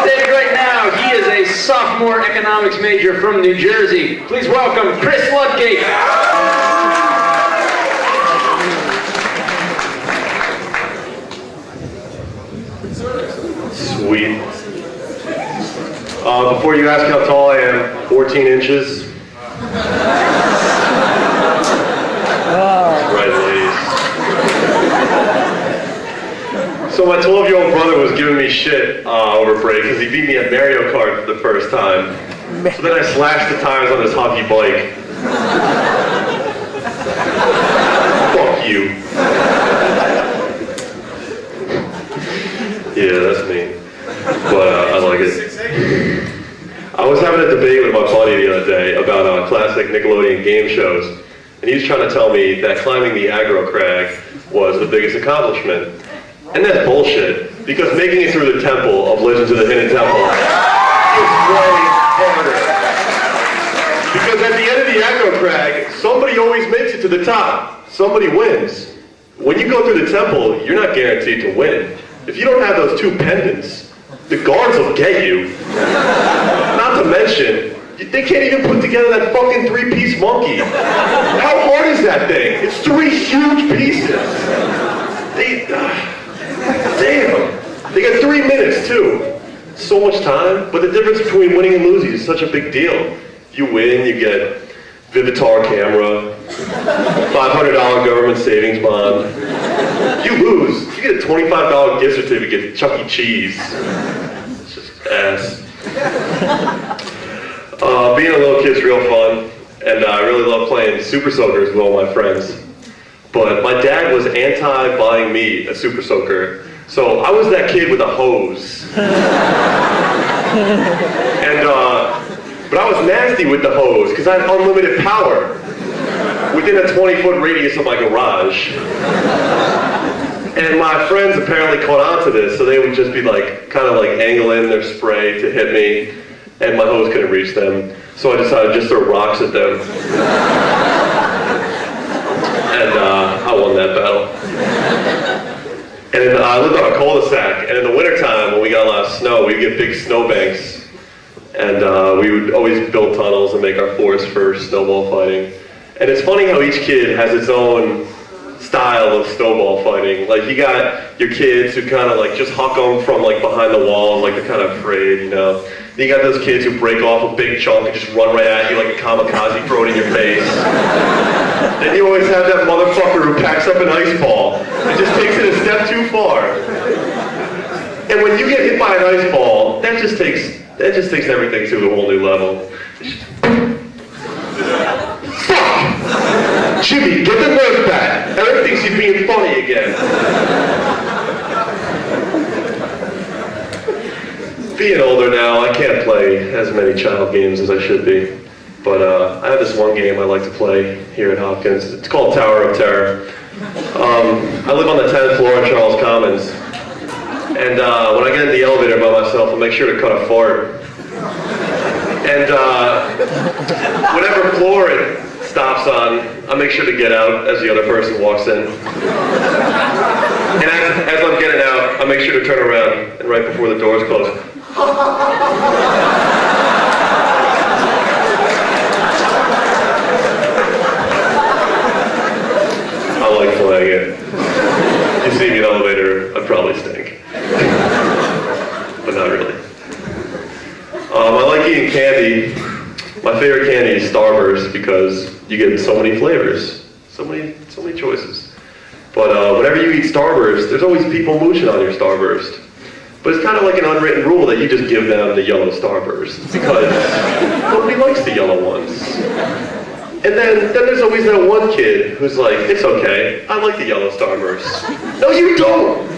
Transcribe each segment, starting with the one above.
on stage right now, he is a sophomore economics major from New Jersey. Please welcome Chris Ludgate. Sweet. Before you ask how tall I am, 14 inches. Right, ladies. So my 12-year-old brother was giving me shit over break because he beat me at Mario Kart for the first time. So then I slashed the tires on his hockey bike. Fuck you. Yeah, that's me. But I like it. I was having a debate with my buddy the other day about classic Nickelodeon game shows, and he was trying to tell me that climbing the aggro crag was the biggest accomplishment. And that's bullshit, because making it through the temple of Legends of the Hidden Temple is way harder. Because at the end of the aggro crag, somebody always makes it to the top. Somebody wins. When you go through the temple, you're not guaranteed to win. If you don't have those two pendants, the guards will get you. Not to mention, they can't even put together that fucking three-piece monkey. How hard is that thing? It's 3 huge pieces. Damn. They got 3 minutes, too. So much time, but the difference between winning and losing is such a big deal. You win, you get Vivitar camera, $500 government savings bond. You lose, you get a $25 gift certificate to Chuck E. Cheese. It's just ass. Being a little kid's real fun, and I really love playing Super Soakers with all my friends. But my dad was anti-buying me a Super Soaker, so I was that kid with a hose. But I was nasty with the hose, because I had unlimited power within a 20-foot radius of my garage. And my friends apparently caught on to this, so they would just be like, kind of like angling their spray to hit me, and my hose couldn't reach them. So I decided to just throw rocks at them. And I won that battle. And I lived on a cul-de-sac, and in the wintertime, when we got a lot of snow, we'd get big snowbanks. And we would always build tunnels and make our forest for snowball fighting. And it's funny how each kid has its own style of snowball fighting. Like, you got your kids who kind of like just huck them from like behind the wall, like they're kind of afraid, you know. Then you got those kids who break off a big chunk and just run right at you like a kamikaze, throw it in your face. Then you always have that motherfucker who packs up an ice ball and just takes it a step too far. And when you get hit by an ice ball, that just takes everything to a whole new level. Fuck! Jimmy, get the nerve back! Eric thinks he's being funny again. Being older now, I can't play as many child games as I should be. But I have this one game I like to play here at Hopkins. It's called Tower of Terror. I live on the 10th floor in Charles Commons. And when I get in the elevator by myself, I'll make sure to cut a fart. And whatever floor it stops on, I make sure to get out as the other person walks in. And as I'm getting out, I make sure to turn around, and right before the doors close. I like playing it. You see me in the elevator, I'd probably stink. But not really. I like eating candy. My favorite candy is Starburst because you get so many flavors, so many choices. But whenever you eat Starburst, there's always people mooching on your Starburst. But it's kind of like an unwritten rule that you just give them the yellow Starburst because nobody likes the yellow ones. And then there's always that one kid who's like, it's okay, I like the yellow Starburst. No, you don't!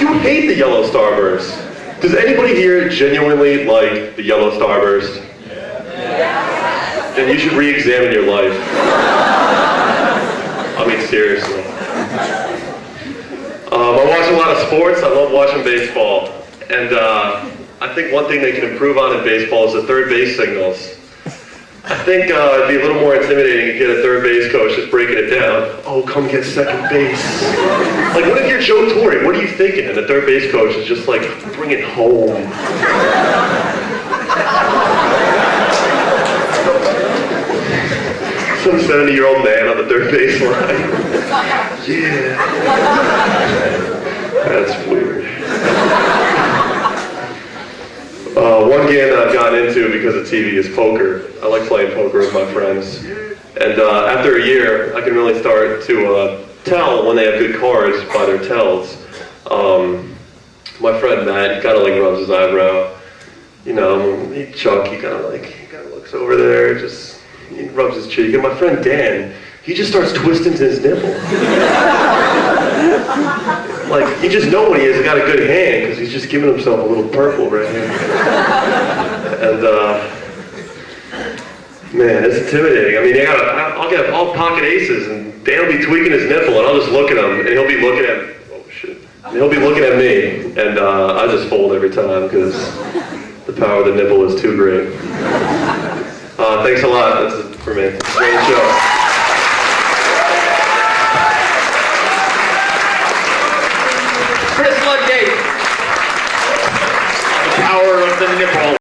You hate the yellow Starburst. Does anybody here genuinely like the yellow Starburst? Yeah. Then you should re-examine your life. I mean, seriously. I watch a lot of sports. I love watching baseball. And I think one thing they can improve on in baseball is the third base signals. I think it'd be a little more intimidating if you had a third base coach just breaking it down. Oh, come get second base. Like, what if you're Joe Torre? What are you thinking? And the third base coach is just like, bring it home. Some 70-year-old man on the third base line. Yeah. That's weird. One game that I've gotten into because of TV is poker. I like playing poker with my friends. And after a year, I can really start to tell when they have good cards by their tells. My friend Matt, he kind of like rubs his eyebrow. You know, Chuck, he kind of looks over there, just he rubs his cheek. And my friend Dan, he just starts twisting his nipple. Like, you just know when he has got a good hand because he's just giving himself a little purple right here. And man, it's intimidating. I mean, I'll pocket aces, and Dan will be tweaking his nipple, and I'll just look at him, and he'll be looking at and he'll be looking at me, and I just fold every time because the power of the nipple is too great. Thanks a lot. That's it for me. Great show. Chris Ludgate. The power of the nipple.